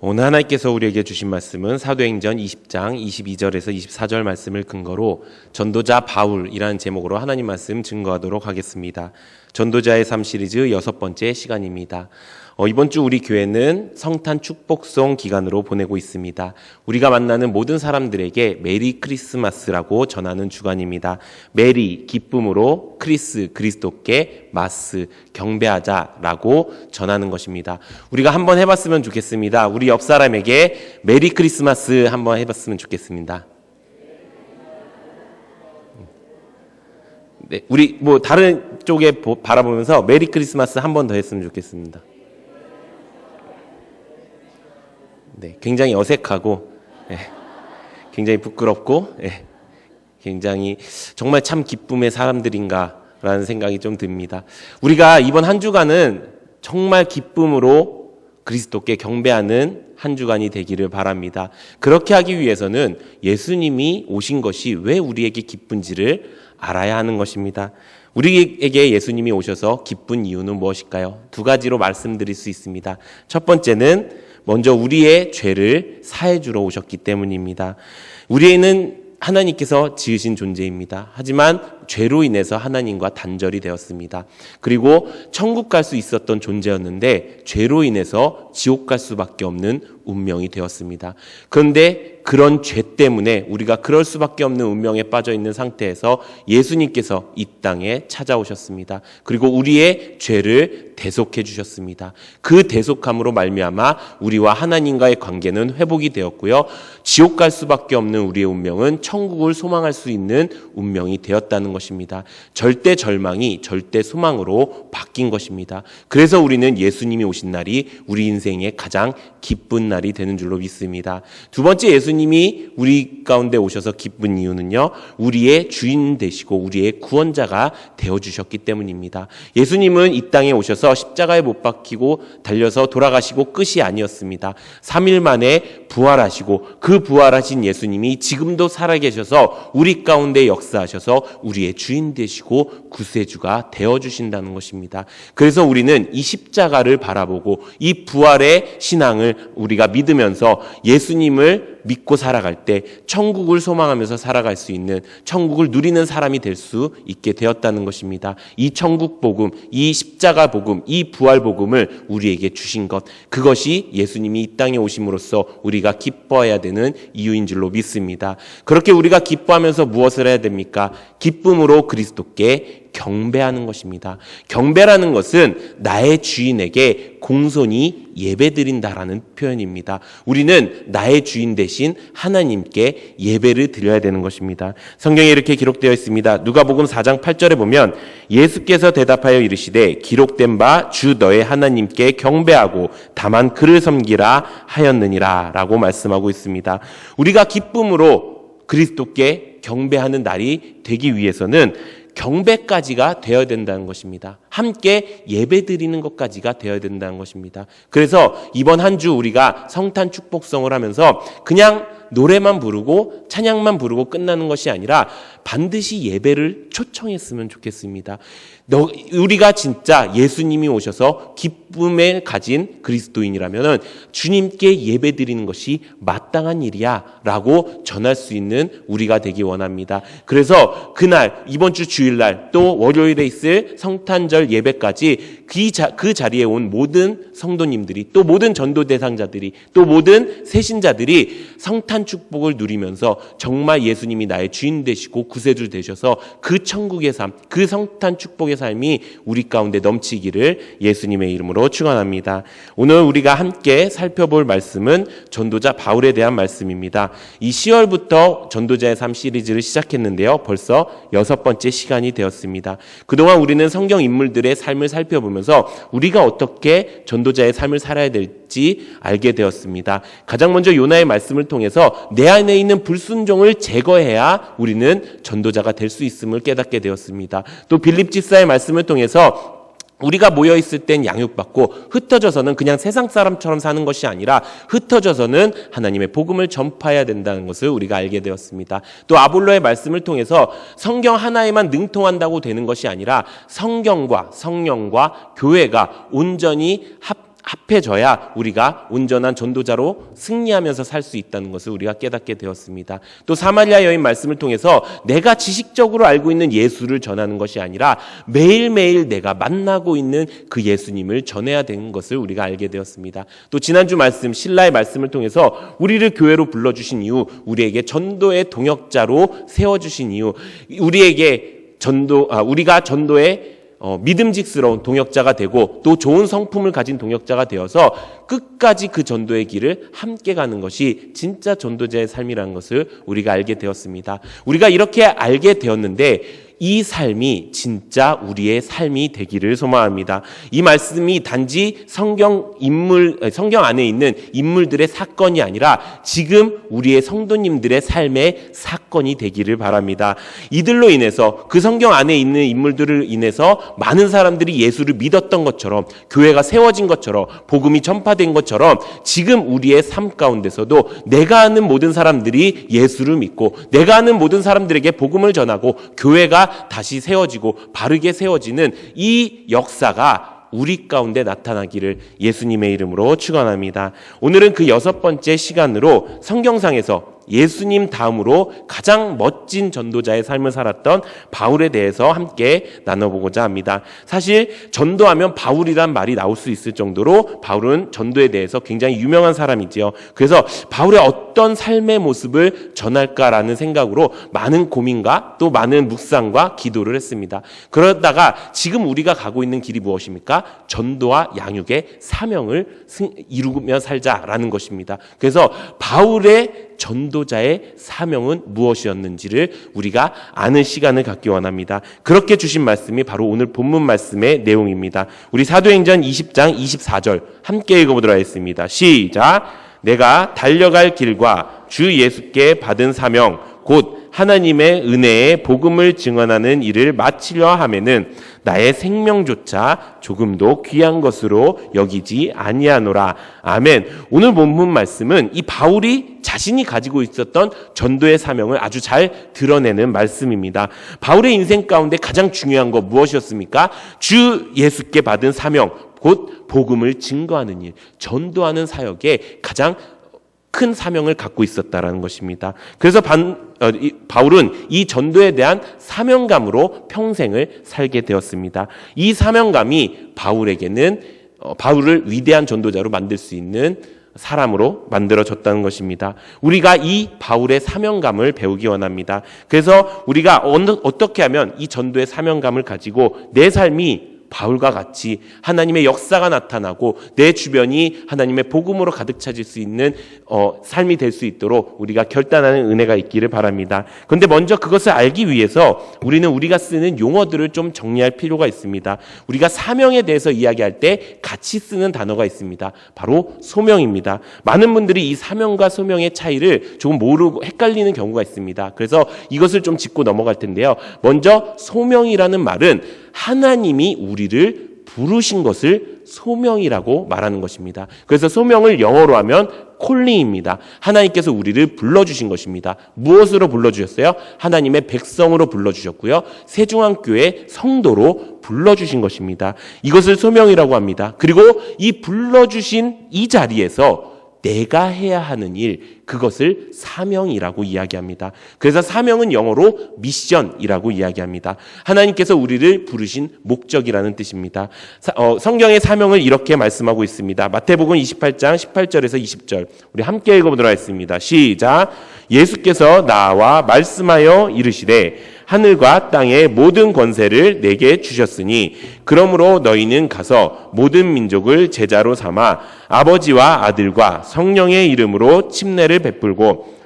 오늘 하나님께서 우리에게 주신 말씀은 사도행전 20장 22절에서 24절 말씀을 근거로 전도자 바울이라는 제목으로 하나님 말씀 증거하도록 하겠습니다. 전도자의 삶 시리즈 6번째 시간입니다. 이번 주 우리 교회는 성탄 축복송 기간으로 보내고 있습니다. 우리가 만나는 모든 사람들에게 메리 크리스마스라고 전하는 주간입니다. 메리, 기쁨으로, 크리스, 그리스도께, 마스, 경배하자라고 전하는 것입니다. 우리가 한번 해봤으면 좋겠습니다. 우리 옆 사람에게 메리 크리스마스 한번 해봤으면 좋겠습니다. 네, 우리 다른 쪽에 바라보면서 메리 크리스마스 한 번 더 했으면 좋겠습니다. 네, 굉장히 어색하고, 굉장히 부끄럽고, 굉장히 정말 참 기쁨의 사람들인가라는 생각이 좀 듭니다. 우리가 이번 한 주간은 정말 기쁨으로 그리스도께 경배하는 한 주간이 되기를 바랍니다. 그렇게 하기 위해서는 예수님이 오신 것이 왜 우리에게 기쁜지를 알아야 하는 것입니다. 우리에게 예수님이 오셔서 기쁜 이유는 무엇일까요? 두 가지로 말씀드릴 수 있습니다. 첫 번째는 먼저 우리의 죄를 사해 주러 오셨기 때문입니다. 우리는 하나님께서 지으신 존재입니다. 하지만 죄로 인해서 하나님과 단절이 되었습니다. 그리고 천국 갈 수 있었던 존재였는데 죄로 인해서 지옥 갈 수밖에 없는 운명이 되었습니다. 그런데 그런 죄 때문에 우리가 그럴 수밖에 없는 운명에 빠져 있는 상태에서 예수님께서 이 땅에 찾아오셨습니다. 그리고 우리의 죄를 대속해 주셨습니다. 그 대속함으로 말미암아 우리와 하나님과의 관계는 회복이 되었고요. 지옥 갈 수밖에 없는 우리의 운명은 천국을 소망할 수 있는 운명이 되었다는 것입니다. 절대 절망이 절대 소망으로 바뀐 것입니다. 그래서 우리는 예수님이 오신 날이 우리 인생의 가장 기쁜 날이 되는 줄로 믿습니다. 두 번째, 예수님이 우리 가운데 오셔서 기쁜 이유는요, 우리의 주인 되시고 우리의 구원자가 되어주셨기 때문입니다. 예수님은 이 땅에 오셔서 십자가에 못 박히고 달려서 돌아가시고 끝이 아니었습니다. 3일 만에 부활하시고 그 부활하신 예수님이 지금도 살아계셔서 우리 가운데 역사하셔서 우리의 주인 되시고 구세주가 되어주신다는 것입니다. 그래서 우리는 이 십자가를 바라보고 이 부활의 신앙을 우리가 믿으면서 예수님을 믿고 살아갈 때 천국을 소망하면서 살아갈 수 있는, 천국을 누리는 사람이 될 수 있게 되었다는 것입니다. 이 천국 복음, 이 십자가 복음, 이 부활 복음을 우리에게 주신 것, 그것이 예수님이 이 땅에 오심으로써 우리가 기뻐해야 되는 이유인 줄로 믿습니다. 그렇게 우리가 기뻐하면서 무엇을 해야 됩니까? 기쁨으로 그리스도께 경배하는 것입니다. 경배라는 것은 나의 주인에게 공손히 예배드린다라는 표현입니다. 우리는 나의 주인 대신 하나님께 예배를 드려야 되는 것입니다. 성경에 이렇게 기록되어 있습니다. 누가복음 4장 8절에 보면 예수께서 대답하여 이르시되 기록된 바 주 너의 하나님께 경배하고 다만 그를 섬기라 하였느니라 라고 말씀하고 있습니다. 우리가 기쁨으로 그리스도께 경배하는 날이 되기 위해서는 경배까지가 되어야 된다는 것입니다. 함께 예배드리는 것까지가 되어야 된다는 것입니다. 그래서 이번 한 주 우리가 성탄 축복성을 하면서 그냥 노래만 부르고 찬양만 부르고 끝나는 것이 아니라 반드시 예배를 초청했으면 좋겠습니다. 우리가 진짜 예수님이 오셔서 기쁨에 가진 그리스도인이라면 주님께 예배드리는 것이 마땅한 일이야 라고 전할 수 있는 우리가 되기 원합니다. 그래서 그날, 이번 주 주일날 또 월요일에 있을 성탄절 예배까지 그 자리에 온 모든 성도님들이, 또 모든 전도 대상자들이, 또 모든 새신자들이 성탄 축복을 누리면서 정말 예수님이 나의 주인 되시고 구세주 되셔서 그 천국의 삶, 그 성탄 축복의 삶이 우리 가운데 넘치기를 예수님의 이름으로 축원합니다. 오늘 우리가 함께 살펴볼 말씀은 전도자 바울에 대한 말씀입니다. 이 10월부터 전도자의 삶 시리즈를 시작했는데요. 벌써 6번째 시간이 되었습니다. 그동안 우리는 성경 인물들의 삶을 살펴보면서 우리가 어떻게 전도자의 삶을 살아야 될지 알게 되었습니다. 가장 먼저 요나의 말씀을 통해서 내 안에 있는 불순종을 제거해야 우리는 전도자가 될 수 있음을 깨닫게 되었습니다. 또 빌립 집사의 말씀을 통해서 우리가 모여있을 땐 양육받고 흩어져서는 그냥 세상 사람처럼 사는 것이 아니라 흩어져서는 하나님의 복음을 전파해야 된다는 것을 우리가 알게 되었습니다. 또 아볼로의 말씀을 통해서 성경 하나에만 능통한다고 되는 것이 아니라 성경과 성령과 교회가 온전히 합해져야 우리가 온전한 전도자로 승리하면서 살 수 있다는 것을 우리가 깨닫게 되었습니다. 또 사마리아 여인 말씀을 통해서 내가 지식적으로 알고 있는 예수를 전하는 것이 아니라 매일매일 내가 만나고 있는 그 예수님을 전해야 되는 것을 우리가 알게 되었습니다. 또 지난주 말씀 신라의 말씀을 통해서 우리를 교회로 불러주신 이유, 우리에게 전도의 동역자로 세워주신 이유, 우리가 전도의 믿음직스러운 동역자가 되고 또 좋은 성품을 가진 동역자가 되어서 끝까지 그 전도의 길을 함께 가는 것이 진짜 전도자의 삶이라는 것을 우리가 알게 되었습니다. 우리가 이렇게 알게 되었는데 이 삶이 진짜 우리의 삶이 되기를 소망합니다. 이 말씀이 단지 성경 안에 있는 인물들의 사건이 아니라 지금 우리의 성도님들의 삶의 사건이 되기를 바랍니다. 이들로 인해서 그 성경 안에 있는 인물들을 인해서 많은 사람들이 예수를 믿었던 것처럼 교회가 세워진 것처럼 복음이 전파된 것처럼 지금 우리의 삶 가운데서도 내가 아는 모든 사람들이 예수를 믿고 내가 아는 모든 사람들에게 복음을 전하고 교회가 다시 세워지고 바르게 세워지는 이 역사가 우리 가운데 나타나기를 예수님의 이름으로 축원합니다. 오늘은 그 6번째 시간으로 성경상에서 예수님 다음으로 가장 멋진 전도자의 삶을 살았던 바울에 대해서 함께 나눠보고자 합니다. 사실 전도하면 바울이란 말이 나올 수 있을 정도로 바울은 전도에 대해서 굉장히 유명한 사람이지요. 그래서 바울의 어떤 삶의 모습을 전할까라는 생각으로 많은 고민과 또 많은 묵상과 기도를 했습니다. 그러다가 지금 우리가 가고 있는 길이 무엇입니까? 전도와 양육의 사명을 이루며 살자라는 것입니다. 그래서 바울의 전도자의 사명은 무엇이었는지를 우리가 아는 시간을 갖기 원합니다. 그렇게 주신 말씀이 바로 오늘 본문 말씀의 내용입니다. 우리 사도행전 20장 24절 함께 읽어보도록 하겠습니다. 시작! 내가 달려갈 길과 주 예수께 받은 사명 곧 하나님의 은혜의 복음을 증언하는 일을 마치려 하면은 나의 생명조차 조금도 귀한 것으로 여기지 아니하노라. 아멘. 오늘 본문 말씀은 이 바울이 자신이 가지고 있었던 전도의 사명을 아주 잘 드러내는 말씀입니다. 바울의 인생 가운데 가장 중요한 것 무엇이었습니까? 주 예수께 받은 사명, 곧 복음을 증거하는 일, 전도하는 사역에 가장 큰 사명을 갖고 있었다라는 것입니다. 그래서 바울은 이 전도에 대한 사명감으로 평생을 살게 되었습니다. 이 사명감이 바울에게는 바울을 위대한 전도자로 만들 수 있는 사람으로 만들어졌다는 것입니다. 우리가 이 바울의 사명감을 배우기 원합니다. 그래서 우리가 어떻게 하면 이 전도의 사명감을 가지고 내 삶이 바울과 같이 하나님의 역사가 나타나고 내 주변이 하나님의 복음으로 가득 차질 수 있는 삶이 될 수 있도록 우리가 결단하는 은혜가 있기를 바랍니다. 그런데 먼저 그것을 알기 위해서 우리가 쓰는 용어들을 좀 정리할 필요가 있습니다. 우리가 사명에 대해서 이야기할 때 같이 쓰는 단어가 있습니다. 바로 소명입니다. 많은 분들이 이 사명과 소명의 차이를 조금 모르고 헷갈리는 경우가 있습니다. 그래서 이것을 좀 짚고 넘어갈 텐데요. 먼저 소명이라는 말은 하나님이 우리를 부르신 것을 소명이라고 말하는 것입니다. 그래서 소명을 영어로 하면 콜링입니다. 하나님께서 우리를 불러주신 것입니다. 무엇으로 불러주셨어요? 하나님의 백성으로 불러주셨고요. 세중앙교회 성도로 불러주신 것입니다. 이것을 소명이라고 합니다. 그리고 이 불러주신 이 자리에서 내가 해야 하는 일, 그것을 사명이라고 이야기합니다. 그래서 사명은 영어로 미션이라고 이야기합니다. 하나님께서 우리를 부르신 목적이라는 뜻입니다. 성경의 사명을 이렇게 말씀하고 있습니다. 마태복음 28장 18절에서 20절 우리 함께 읽어보도록 하겠습니다. 시작! 예수께서 나와 말씀하여 이르시되 하늘과 땅의 모든 권세를 내게 주셨으니 그러므로 너희는 가서 모든 민족을 제자로 삼아 아버지와 아들과 성령의 이름으로 침례를 베풀고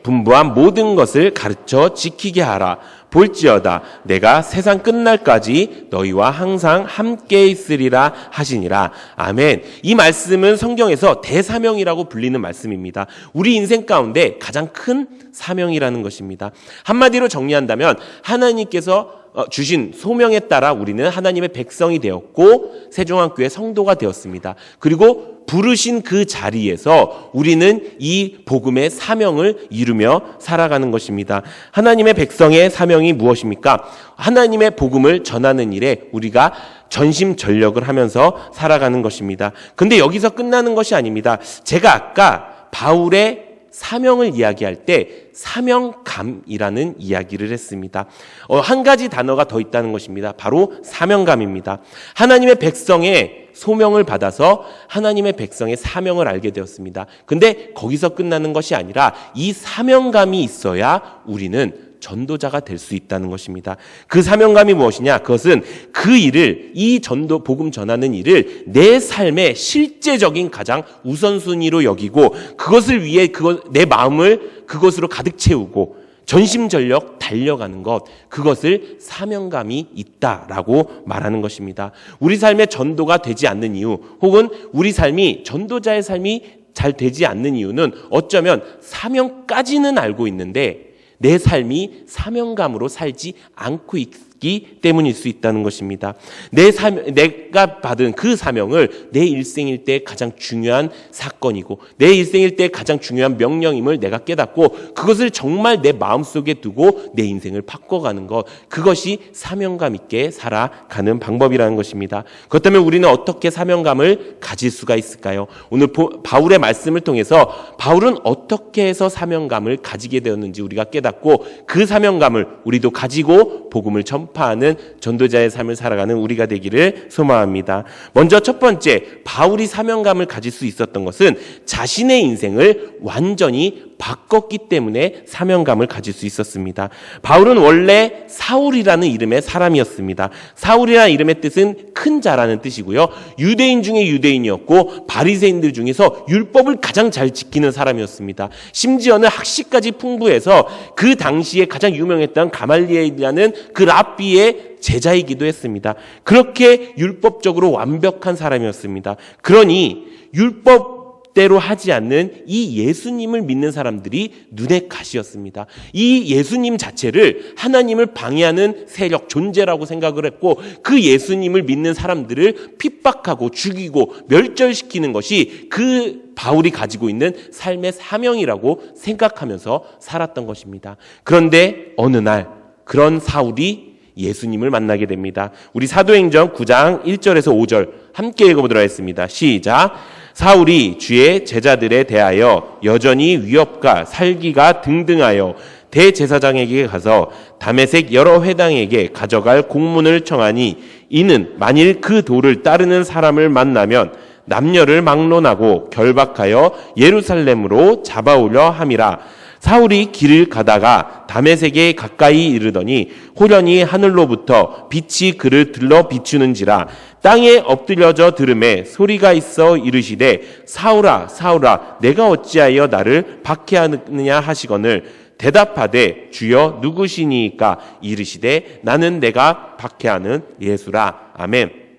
분부한 모든 것을 가르쳐 지키게 하라. 볼지어다 내가 세상 끝날까지 너희와 항상 함께 있으리라 하시니라. 아멘. 이 말씀은 성경에서 대사명이라고 불리는 말씀입니다. 우리 인생 가운데 가장 큰 사명이라는 것입니다. 한마디로 정리한다면 하나님께서 주신 소명에 따라 우리는 하나님의 백성이 되었고 세종학교의 성도가 되었습니다. 그리고 부르신 그 자리에서 우리는 이 복음의 사명을 이루며 살아가는 것입니다. 하나님의 백성의 사명이 무엇입니까? 하나님의 복음을 전하는 일에 우리가 전심전력을 하면서 살아가는 것입니다. 근데 여기서 끝나는 것이 아닙니다. 제가 아까 바울의 사명을 이야기할 때 사명감이라는 이야기를 했습니다. 한 가지 단어가 더 있다는 것입니다. 바로 사명감입니다. 하나님의 백성의 소명을 받아서 하나님의 백성의 사명을 알게 되었습니다. 근데 거기서 끝나는 것이 아니라 이 사명감이 있어야 우리는 전도자가 될 수 있다는 것입니다. 그 사명감이 무엇이냐? 그것은 그 일을, 이 전도, 복음 전하는 일을 내 삶의 실제적인 가장 우선순위로 여기고 그것을 위해 내 마음을 그것으로 가득 채우고 전심전력 달려가는 것, 그것을 사명감이 있다라고 말하는 것입니다. 우리 삶의 전도가 되지 않는 이유, 혹은 우리 삶이 전도자의 삶이 잘 되지 않는 이유는 어쩌면 사명까지는 알고 있는데 내 삶이 사명감으로 살지 않고 있기 때문일 수 있다는 것입니다. 내가 받은 그 사명을 내 일생일 때 가장 중요한 사건이고 내 일생일 때 가장 중요한 명령임을 내가 깨닫고 그것을 정말 내 마음속에 두고 내 인생을 바꿔가는 것, 그것이 사명감 있게 살아가는 방법이라는 것입니다. 그렇다면 우리는 어떻게 사명감을 가질 수가 있을까요? 오늘 바울의 말씀을 통해서 바울은 어떻게 해서 사명감을 가지게 되었는지 우리가 깨닫고 그 사명감을 우리도 가지고 복음을 전파하는 전도자의 삶을 살아가는 우리가 되기를 소망합니다. 먼저 첫 번째, 바울이 사명감을 가질 수 있었던 것은 자신의 인생을 완전히 바꿨기 때문에 사명감을 가질 수 있었습니다. 바울은 원래 사울이라는 이름의 사람이었습니다. 사울이라는 이름의 뜻은 큰 자라는 뜻이고요. 유대인 중에 유대인이었고 바리새인들 중에서 율법을 가장 잘 지키는 사람이었습니다. 심지어는 학식까지 풍부해서 그 당시에 가장 유명했던 가말리엘이라는 그 랍비의 제자이기도 했습니다. 그렇게 율법적으로 완벽한 사람이었습니다. 그러니 율법대로 하지 않는 이 예수님을 믿는 사람들이 눈의 가시였습니다. 이 예수님 자체를 하나님을 방해하는 세력, 존재라고 생각을 했고 그 예수님을 믿는 사람들을 핍박하고 죽이고 멸절시키는 것이 그 바울이 가지고 있는 삶의 사명이라고 생각하면서 살았던 것입니다. 그런데 어느 날 그런 사울이 예수님을 만나게 됩니다. 우리 사도행전 9장 1절에서 5절 함께 읽어보도록 하겠습니다. 시작. 사울이 주의 제자들에 대하여 여전히 위협과 살기가 등등하여 대제사장에게 가서 다메섹 여러 회당에게 가져갈 공문을 청하니 이는 만일 그 도를 따르는 사람을 만나면 남녀를 막론하고 결박하여 예루살렘으로 잡아오려 함이라. 사울이 길을 가다가 다메섹에 가까이 이르더니 호련히 하늘로부터 빛이 그를 들러 비추는지라. 땅에 엎드려져 들음에 소리가 있어 이르시되 사울아 사울아 내가 어찌하여 나를 박해하느냐 하시거늘 대답하되 주여 누구시니까 이르시되 나는 내가 박해하는 예수라. 아멘.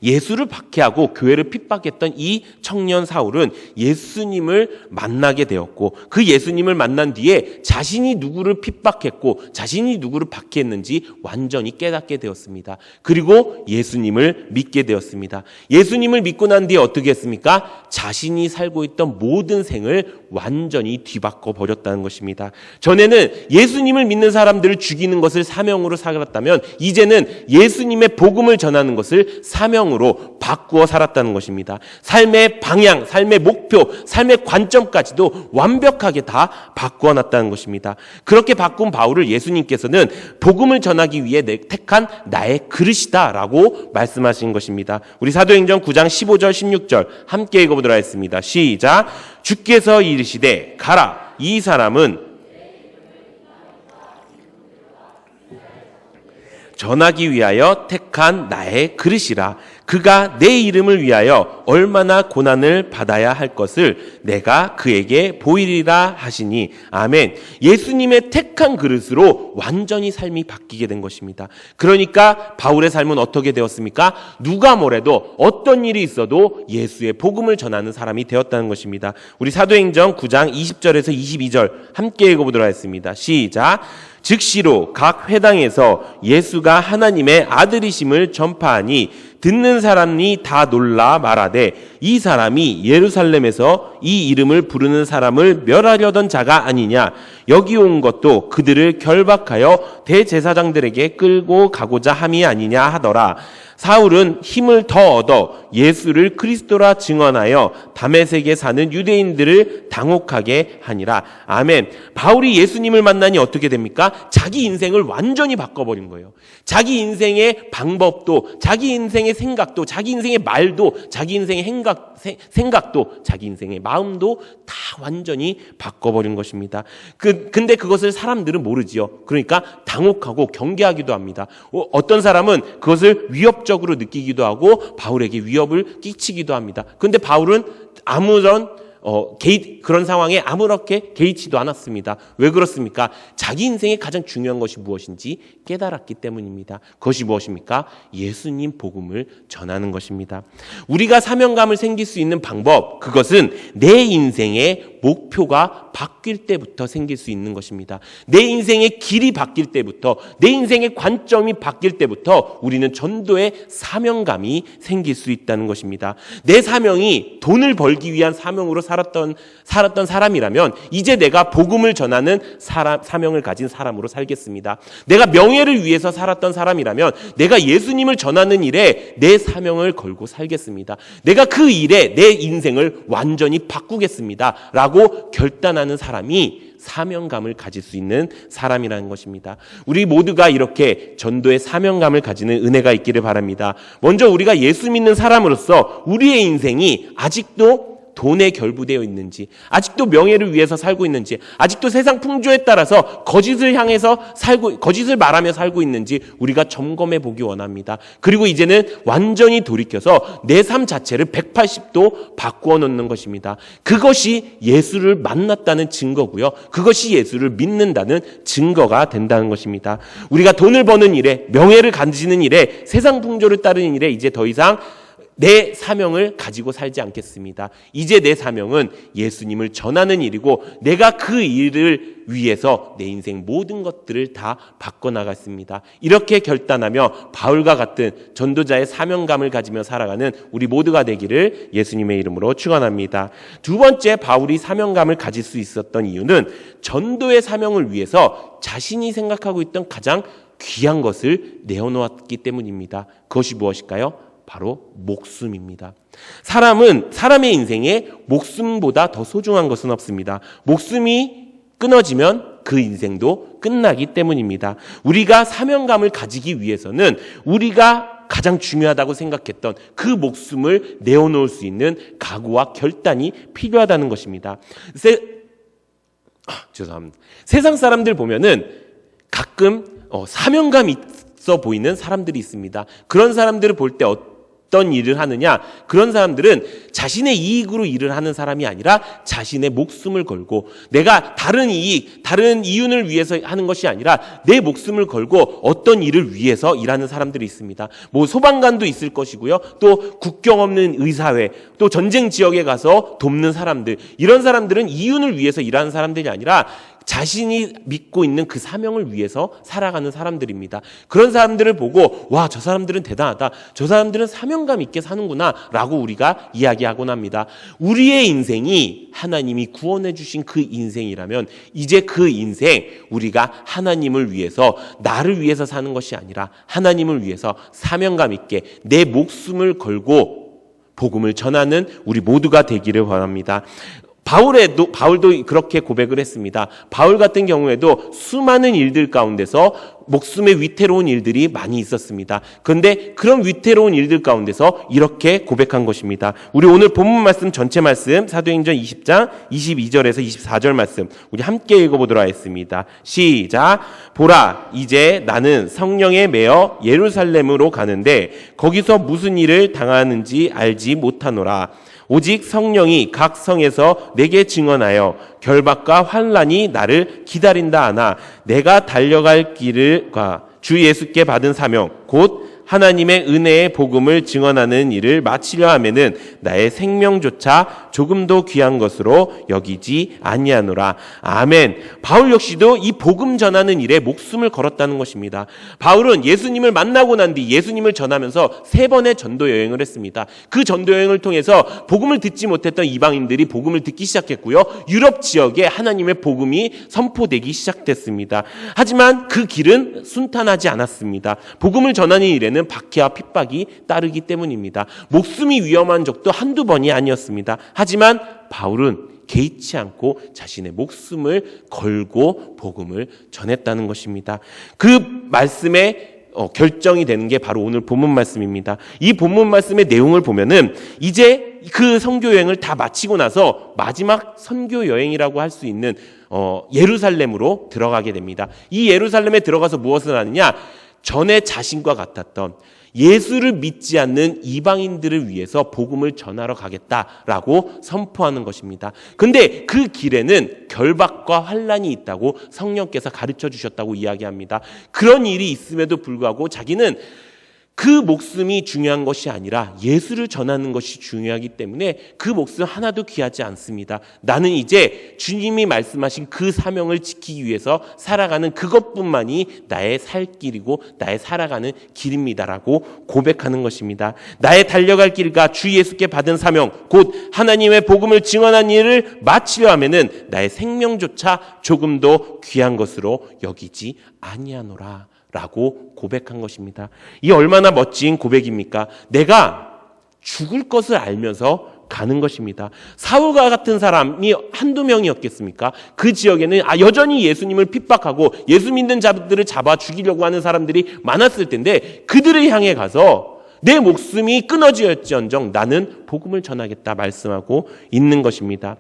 예수를 박해하고 교회를 핍박했던 이 청년 사울은 예수님을 만나게 되었고 그 예수님을 만난 뒤에 자신이 누구를 핍박했고 자신이 누구를 박해했는지 완전히 깨닫게 되었습니다. 그리고 예수님을 믿게 되었습니다. 예수님을 믿고 난 뒤에 어떻게 했습니까? 자신이 살고 있던 모든 생을 완전히 뒤바꿔 버렸다는 것입니다. 전에는 예수님을 믿는 사람들을 죽이는 것을 사명으로 살았다면 이제는 예수님의 복음을 전하는 것을 사명으로 바꾸어 살았다는 것입니다. 삶의 방향, 삶의 목표, 삶의 관점까지도 완벽하게 다 바꾸어 놨다는 것입니다. 그렇게 바꾼 바울을 예수님께서는 복음을 전하기 위해 택한 나의 그릇이다라고 말씀하신 것입니다. 우리 사도행전 9장 15절 16절 함께 읽어보도록 하겠습니다. 시작. 주께서 이르시되 가라. 이 사람은 전하기 위하여 택한 나의 그릇이라. 그가 내 이름을 위하여 얼마나 고난을 받아야 할 것을 내가 그에게 보이리라 하시니. 아멘. 예수님의 택한 그릇으로 완전히 삶이 바뀌게 된 것입니다. 그러니까 바울의 삶은 어떻게 되었습니까? 누가 뭐래도 어떤 일이 있어도 예수의 복음을 전하는 사람이 되었다는 것입니다. 우리 사도행전 9장 20절에서 22절 함께 읽어보도록 하겠습니다. 시작. 즉시로 각 회당에서 예수가 하나님의 아들이심을 전파하니 듣는 사람이 다 놀라 말하되 이 사람이 예루살렘에서 이 이름을 부르는 사람을 멸하려던 자가 아니냐. 여기 온 것도 그들을 결박하여 대제사장들에게 끌고 가고자 함이 아니냐 하더라. 사울은 힘을 더 얻어 예수를 그리스도라 증언하여 다메섹에 사는 유대인들을 당혹하게 하니라. 아멘. 바울이 예수님을 만나니 어떻게 됩니까? 자기 인생을 완전히 바꿔버린 거예요. 자기 인생의 방법도, 자기 인생의 생각도, 자기 인생의 말도, 자기 인생의 생각도, 자기 인생의 마음도 다 완전히 바꿔버린 것입니다. 근데 그것을 사람들은 모르지요. 그러니까 당혹하고 경계하기도 합니다. 어떤 사람은 그것을 위협적으로 느끼기도 하고 바울에게 위협을 끼치기도 합니다. 그런데 바울은 아무런 그런 상황에 아무렇게 개의치도 않았습니다. 왜 그렇습니까? 자기 인생의 가장 중요한 것이 무엇인지 깨달았기 때문입니다. 그것이 무엇입니까? 예수님 복음을 전하는 것입니다. 우리가 사명감을 생길 수 있는 방법, 그것은 내 인생의 목표가 바뀔 때부터 생길 수 있는 것입니다. 내 인생의 길이 바뀔 때부터, 내 인생의 관점이 바뀔 때부터 우리는 전도의 사명감이 생길 수 있다는 것입니다. 내 사명이 돈을 벌기 위한 사명으로 살았던 사람이라면 이제 내가 복음을 전하는 사명을 가진 사람으로 살겠습니다. 내가 명예를 위해서 살았던 사람이라면 내가 예수님을 전하는 일에 내 사명을 걸고 살겠습니다. 내가 그 일에 내 인생을 완전히 바꾸겠습니다 라고 결단하는 사람이 사명감을 가질 수 있는 사람이라는 것입니다. 우리 모두가 이렇게 전도의 사명감을 가지는 은혜가 있기를 바랍니다. 먼저 우리가 예수 믿는 사람으로서 우리의 인생이 아직도 돈에 결부되어 있는지, 아직도 명예를 위해서 살고 있는지, 아직도 세상 풍조에 따라서 거짓을 말하며 살고 있는지 우리가 점검해 보기 원합니다. 그리고 이제는 완전히 돌이켜서 내 삶 자체를 180도 바꾸어 놓는 것입니다. 그것이 예수를 만났다는 증거고요. 그것이 예수를 믿는다는 증거가 된다는 것입니다. 우리가 돈을 버는 일에, 명예를 가지는 일에, 세상 풍조를 따르는 일에 이제 더 이상 내 사명을 가지고 살지 않겠습니다. 이제 내 사명은 예수님을 전하는 일이고 내가 그 일을 위해서 내 인생 모든 것들을 다 바꿔나갔습니다. 이렇게 결단하며 바울과 같은 전도자의 사명감을 가지며 살아가는 우리 모두가 되기를 예수님의 이름으로 축원합니다. 두 번째, 바울이 사명감을 가질 수 있었던 이유는 전도의 사명을 위해서 자신이 생각하고 있던 가장 귀한 것을 내어놓았기 때문입니다. 그것이 무엇일까요? 바로 목숨입니다. 사람의 인생에 목숨보다 더 소중한 것은 없습니다. 목숨이 끊어지면 그 인생도 끝나기 때문입니다. 우리가 사명감을 가지기 위해서는 우리가 가장 중요하다고 생각했던 그 목숨을 내어놓을 수 있는 각오와 결단이 필요하다는 것입니다. 죄송합니다. 세상 사람들 보면은 가끔 사명감이 있어 보이는 사람들이 있습니다. 그런 사람들을 볼 때 어떤 일을 하느냐? 그런 사람들은 자신의 이익으로 일을 하는 사람이 아니라 자신의 목숨을 걸고 내가 다른 이윤을 위해서 하는 것이 아니라 내 목숨을 걸고 어떤 일을 위해서 일하는 사람들이 있습니다. 소방관도 있을 것이고요. 또 국경 없는 의사회, 또 전쟁 지역에 가서 돕는 사람들, 이런 사람들은 이윤을 위해서 일하는 사람들이 아니라 자신이 믿고 있는 그 사명을 위해서 살아가는 사람들입니다. 그런 사람들을 보고 와, 저 사람들은 대단하다, 저 사람들은 사명감 있게 사는구나 라고 우리가 이야기하곤 합니다. 우리의 인생이 하나님이 구원해 주신 그 인생이라면 이제 그 인생, 우리가 하나님을 위해서, 나를 위해서 사는 것이 아니라 하나님을 위해서 사명감 있게 내 목숨을 걸고 복음을 전하는 우리 모두가 되기를 바랍니다. 바울도 그렇게 고백을 했습니다. 바울 같은 경우에도 수많은 일들 가운데서 목숨에 위태로운 일들이 많이 있었습니다. 그런데 그런 위태로운 일들 가운데서 이렇게 고백한 것입니다. 우리 오늘 본문 말씀, 전체 말씀, 사도행전 20장 22절에서 24절 말씀 우리 함께 읽어보도록 하겠습니다. 시작. 보라, 이제 나는 성령에 매어 예루살렘으로 가는데 거기서 무슨 일을 당하는지 알지 못하노라. 오직 성령이 각 성에서 내게 증언하여 결박과 환난이 나를 기다린다 하나 내가 달려갈 길과 주 예수께 받은 사명 곧 하나님의 은혜의 복음을 증언하는 일을 마치려 하면은 나의 생명조차 조금도 귀한 것으로 여기지 아니하노라. 아멘. 바울 역시도 이 복음 전하는 일에 목숨을 걸었다는 것입니다. 바울은 예수님을 만나고 난 뒤 예수님을 전하면서 3번의 전도 여행을 했습니다. 그 전도 여행을 통해서 복음을 듣지 못했던 이방인들이 복음을 듣기 시작했고요. 유럽 지역에 하나님의 복음이 선포되기 시작됐습니다. 하지만 그 길은 순탄하지 않았습니다. 복음을 전하는 일에는 박해와 핍박이 따르기 때문입니다. 목숨이 위험한 적도 한두 번이 아니었습니다. 하지만 바울은 개의치 않고 자신의 목숨을 걸고 복음을 전했다는 것입니다. 그 말씀에 결정이 되는 게 바로 오늘 본문 말씀입니다. 이 본문 말씀의 내용을 보면은 이제 그 선교 여행을 다 마치고 나서 마지막 선교 여행이라고 할 수 있는 예루살렘으로 들어가게 됩니다. 이 예루살렘에 들어가서 무엇을 하느냐? 전에 자신과 같았던 예수를 믿지 않는 이방인들을 위해서 복음을 전하러 가겠다라고 선포하는 것입니다. 근데 그 길에는 결박과 환란이 있다고 성령께서 가르쳐 주셨다고 이야기합니다. 그런 일이 있음에도 불구하고 자기는 그 목숨이 중요한 것이 아니라 예수를 전하는 것이 중요하기 때문에 그 목숨 하나도 귀하지 않습니다. 나는 이제 주님이 말씀하신 그 사명을 지키기 위해서 살아가는 그것뿐만이 나의 살 길이고 나의 살아가는 길입니다라고 고백하는 것입니다. 나의 달려갈 길과 주 예수께 받은 사명, 곧 하나님의 복음을 증언한 일을 마치려 하면은 나의 생명조차 조금도 귀한 것으로 여기지 아니하노라 라고 고백한 것입니다. 이 얼마나 멋진 고백입니까? 내가 죽을 것을 알면서 가는 것입니다. 사울과 같은 사람이 한두 명이었겠습니까? 그 지역에는 여전히 예수님을 핍박하고 예수 믿는 자들을 잡아 죽이려고 하는 사람들이 많았을 텐데 그들을 향해 가서 내 목숨이 끊어질지언정 나는 복음을 전하겠다 말씀하고 있는 것입니다.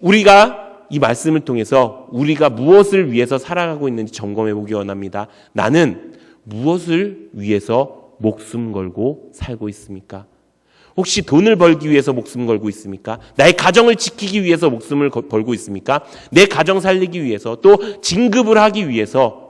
우리가 이 말씀을 통해서 우리가 무엇을 위해서 살아가고 있는지 점검해 보기 원합니다. 나는 무엇을 위해서 목숨 걸고 살고 있습니까? 혹시 돈을 벌기 위해서 목숨 걸고 있습니까? 나의 가정을 지키기 위해서 목숨을 걸고 있습니까? 내 가정 살리기 위해서, 또 진급을 하기 위해서,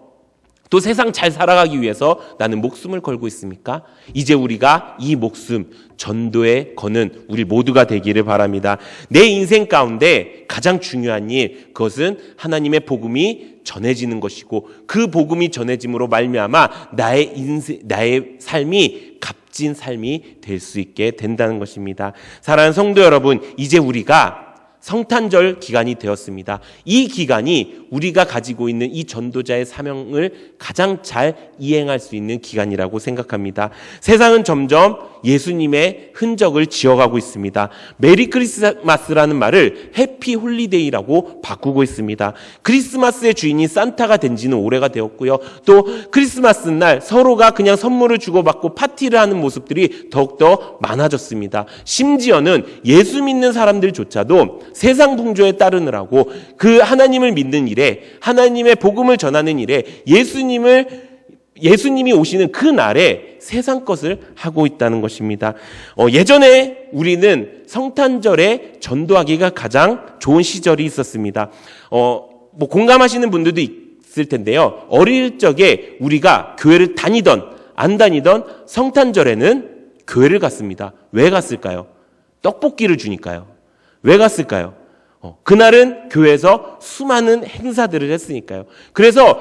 또 세상 잘 살아가기 위해서 나는 목숨을 걸고 있습니까? 이제 우리가 이 목숨 전도에 거는 우리 모두가 되기를 바랍니다. 내 인생 가운데 가장 중요한 일, 그것은 하나님의 복음이 전해지는 것이고 그 복음이 전해짐으로 말미암아 나의 삶이 값진 삶이 될 수 있게 된다는 것입니다. 사랑하는 성도 여러분, 이제 우리가 성탄절 기간이 되었습니다. 이 기간이 우리가 가지고 있는 이 전도자의 사명을 가장 잘 이행할 수 있는 기간이라고 생각합니다. 세상은 점점 예수님의 흔적을 지어가고 있습니다. 메리 크리스마스라는 말을 해피 홀리데이라고 바꾸고 있습니다. 크리스마스의 주인이 산타가 된 지는 오래가 되었고요. 또 크리스마스 날 서로가 그냥 선물을 주고받고 파티를 하는 모습들이 더욱더 많아졌습니다. 심지어는 예수 믿는 사람들조차도 세상 풍조에 따르느라고 그 하나님을 믿는 일에, 하나님의 복음을 전하는 일에 예수님이 오시는 그 날에 세상 것을 하고 있다는 것입니다. 예전에 우리는 성탄절에 전도하기가 가장 좋은 시절이 있었습니다. 공감하시는 분들도 있을 텐데요. 어릴 적에 우리가 교회를 다니던 안 다니던 성탄절에는 교회를 갔습니다. 왜 갔을까요? 떡볶이를 주니까요. 왜 갔을까요? 그날은 교회에서 수많은 행사들을 했으니까요. 그래서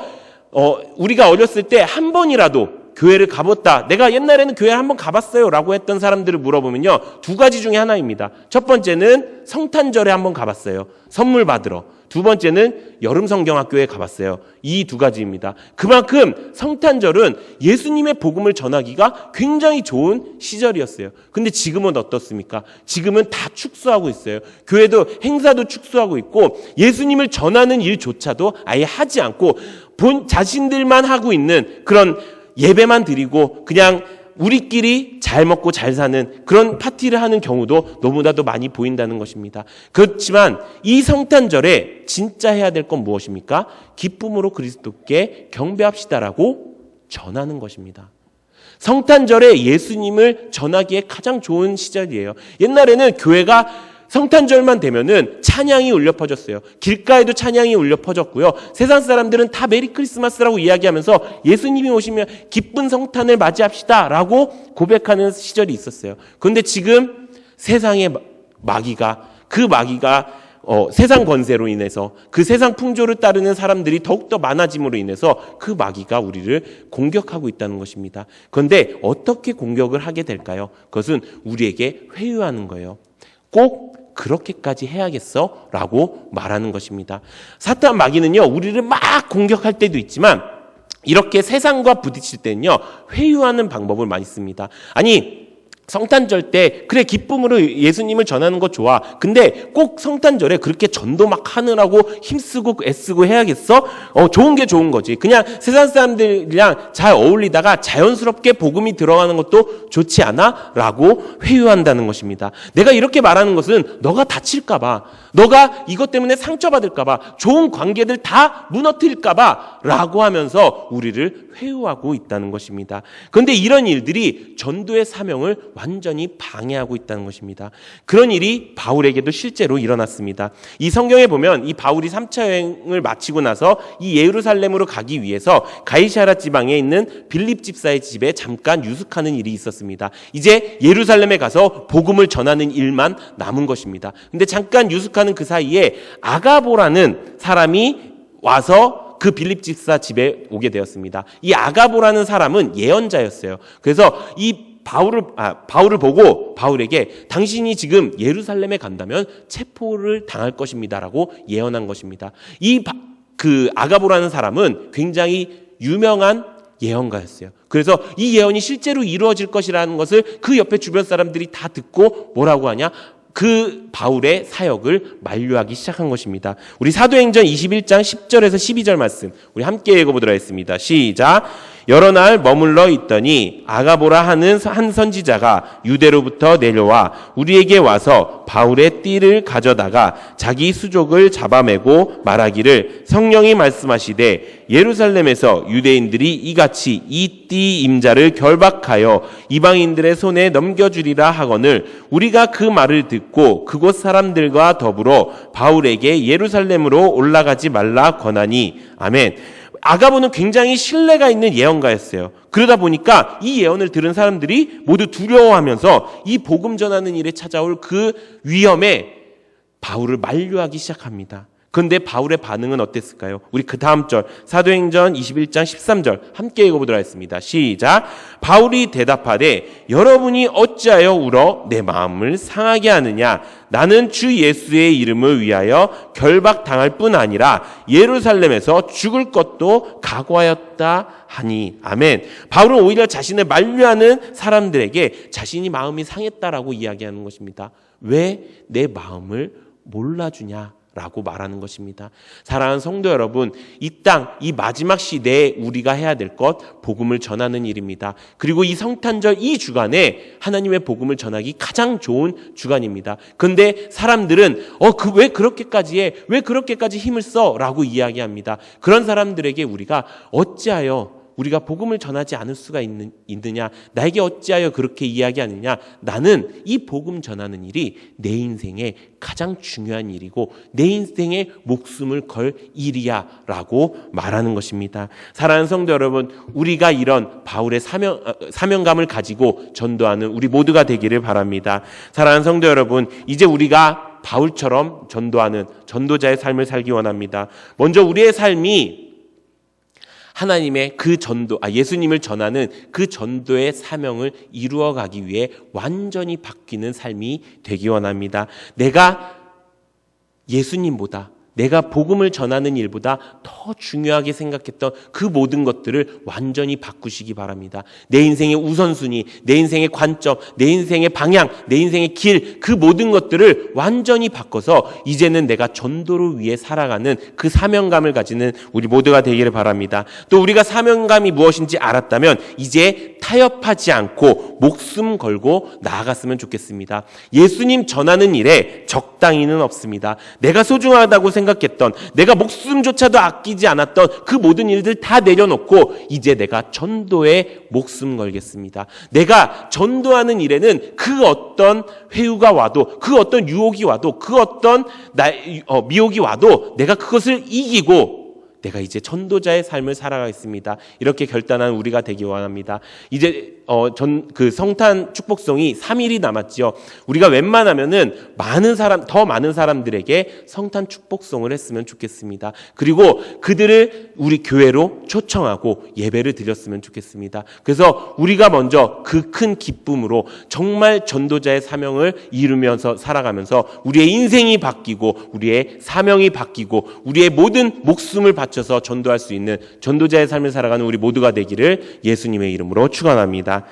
우리가 어렸을 때 한 번이라도 교회를 가봤다, 내가 옛날에는 교회를 한번 가봤어요 라고 했던 사람들을 물어보면요, 2가지 중에 하나입니다. 첫 번째는 성탄절에 한번 가봤어요, 선물 받으러. 두 번째는 여름 성경학교에 가봤어요. 이 2가지입니다. 그만큼 성탄절은 예수님의 복음을 전하기가 굉장히 좋은 시절이었어요. 근데 지금은 어떻습니까? 지금은 다 축소하고 있어요. 교회도 행사도 축소하고 있고 예수님을 전하는 일조차도 아예 하지 않고 자신들만 하고 있는 그런 예배만 드리고 그냥 우리끼리 잘 먹고 잘 사는 그런 파티를 하는 경우도 너무나도 많이 보인다는 것입니다. 그렇지만 이 성탄절에 진짜 해야 될 건 무엇입니까? 기쁨으로 그리스도께 경배합시다라고 전하는 것입니다. 성탄절에 예수님을 전하기에 가장 좋은 시절이에요. 옛날에는 교회가 성탄절만 되면은 찬양이 울려 퍼졌어요. 길가에도 찬양이 울려 퍼졌고요. 세상 사람들은 다 메리 크리스마스라고 이야기하면서 예수님이 오시면 기쁜 성탄을 맞이합시다 라고 고백하는 시절이 있었어요. 그런데 지금 세상의 마귀가 세상 권세로 인해서 그 세상 풍조를 따르는 사람들이 더욱더 많아짐으로 인해서 그 마귀가 우리를 공격하고 있다는 것입니다. 그런데 어떻게 공격을 하게 될까요? 그것은 우리에게 회유하는 거예요. 꼭 그렇게까지 해야겠어? 라고 말하는 것입니다. 사탄 마귀는요, 우리를 막 공격할 때도 있지만 이렇게 세상과 부딪힐 때는요, 회유하는 방법을 많이 씁니다. 아니, 성탄절 때 그래 기쁨으로 예수님을 전하는 거 좋아. 근데 꼭 성탄절에 그렇게 전도 막 하느라고 힘쓰고 애쓰고 해야겠어? 좋은 게 좋은 거지. 그냥 세상 사람들이랑 잘 어울리다가 자연스럽게 복음이 들어가는 것도 좋지 않아? 라고 회유한다는 것입니다. 내가 이렇게 말하는 것은 너가 다칠까 봐, 너가 이것 때문에 상처받을까 봐, 좋은 관계들 다 무너뜨릴까 봐 라고 하면서 우리를 회유하고 있다는 것입니다. 그런데 이런 일들이 전도의 사명을 완전히 방해하고 있다는 것입니다. 그런 일이 바울에게도 실제로 일어났습니다. 이 성경에 보면 이 바울이 3차 여행을 마치고 나서 이 예루살렘으로 가기 위해서 가이사랴 지방에 있는 빌립 집사의 집에 잠깐 유숙하는 일이 있었습니다. 이제 예루살렘에 가서 복음을 전하는 일만 남은 것입니다. 근데 잠깐 유숙하는 그 사이에 아가보라는 사람이 와서 그 빌립 집사 집에 오게 되었습니다. 이 아가보라는 사람은 예언자였어요. 그래서 이 바울을 보고 바울에게 당신이 지금 예루살렘에 간다면 체포를 당할 것입니다라고 예언한 것입니다. 그 아가보라는 사람은 굉장히 유명한 예언가였어요. 그래서 이 예언이 실제로 이루어질 것이라는 것을 그 옆에 주변 사람들이 다 듣고 뭐라고 하냐? 그 바울의 사역을 만류하기 시작한 것입니다. 우리 사도행전 21장 10절에서 12절 말씀 우리 함께 읽어보도록 하겠습니다. 시작. 여러 날 머물러 있더니 아가보라 하는 한 선지자가 유대로부터 내려와 우리에게 와서 바울의 띠를 가져다가 자기 수족을 잡아매고 말하기를 성령이 말씀하시되 예루살렘에서 유대인들이 이같이 이 띠 임자를 결박하여 이방인들의 손에 넘겨주리라 하거늘 우리가 그 말을 듣고 그곳 사람들과 더불어 바울에게 예루살렘으로 올라가지 말라 권하니 아멘. 아가보는 굉장히 신뢰가 있는 예언가였어요. 그러다 보니까 이 예언을 들은 사람들이 모두 두려워하면서 이 복음 전하는 일에 찾아올 그 위험에 바울을 만류하기 시작합니다. 그런데 바울의 반응은 어땠을까요? 우리 그 다음 절 사도행전 21장 13절 함께 읽어보도록 하겠습니다. 시작. 바울이 대답하되 여러분이 어찌하여 울어 내 마음을 상하게 하느냐? 나는 주 예수의 이름을 위하여 결박당할 뿐 아니라 예루살렘에서 죽을 것도 각오하였다 하니 아멘. 바울은 오히려 자신을 만류하는 사람들에게 자신이 마음이 상했다라고 이야기하는 것입니다. 왜 내 마음을 몰라주냐? 라고 말하는 것입니다. 사랑하는 성도 여러분, 이 땅, 이 마지막 시대에 우리가 해야 될 것, 복음을 전하는 일입니다. 그리고 이 성탄절 이 주간에 하나님의 복음을 전하기 가장 좋은 주간입니다. 그런데 사람들은 왜 그렇게까지 해? 왜 그렇게까지 힘을 써? 라고 이야기합니다. 그런 사람들에게 우리가 어찌하여 우리가 복음을 전하지 않을 수가 있느냐? 나에게 어찌하여 그렇게 이야기하느냐? 나는 이 복음 전하는 일이 내 인생의 가장 중요한 일이고 내 인생의 목숨을 걸 일이야 라고 말하는 것입니다. 사랑하는 성도 여러분, 우리가 이런 바울의 사명감을 가지고 전도하는 우리 모두가 되기를 바랍니다. 사랑하는 성도 여러분, 이제 우리가 바울처럼 전도하는 전도자의 삶을 살기 원합니다. 먼저 우리의 삶이 하나님의 그 예수님을 전하는 그 전도의 사명을 이루어가기 위해 완전히 바뀌는 삶이 되기 원합니다. 내가 예수님보다 내가 복음을 전하는 일보다 더 중요하게 생각했던 그 모든 것들을 완전히 바꾸시기 바랍니다. 내 인생의 우선순위, 내 인생의 관점, 내 인생의 방향, 내 인생의 길, 그 모든 것들을 완전히 바꿔서 이제는 내가 전도를 위해 살아가는 그 사명감을 가지는 우리 모두가 되기를 바랍니다. 또 우리가 사명감이 무엇인지 알았다면 이제 타협하지 않고 목숨 걸고 나아갔으면 좋겠습니다. 예수님 전하는 일에 적당히는 없습니다. 내가 소중하다고 생각했던, 내가 목숨조차도 아끼지 않았던 그 모든 일들 다 내려놓고 이제 내가 전도에 목숨 걸겠습니다. 내가 전도하는 일에는 그 어떤 회유가 와도, 그 어떤 유혹이 와도, 그 어떤 미혹이 와도 내가 그것을 이기고 내가 이제 전도자의 삶을 살아가겠습니다. 이렇게 결단한 우리가 되기 원합니다. 이제 그 성탄 축복송이 3일이 남았죠. 우리가 웬만하면은 더 많은 사람들에게 성탄 축복송을 했으면 좋겠습니다. 그리고 그들을 우리 교회로 초청하고 예배를 드렸으면 좋겠습니다. 그래서 우리가 먼저 그 큰 기쁨으로 정말 전도자의 사명을 이루면서 살아가면서 우리의 인생이 바뀌고 우리의 사명이 바뀌고 우리의 모든 목숨을 바쳐서 전도할 수 있는 전도자의 삶을 살아가는 우리 모두가 되기를 예수님의 이름으로 축원합니다.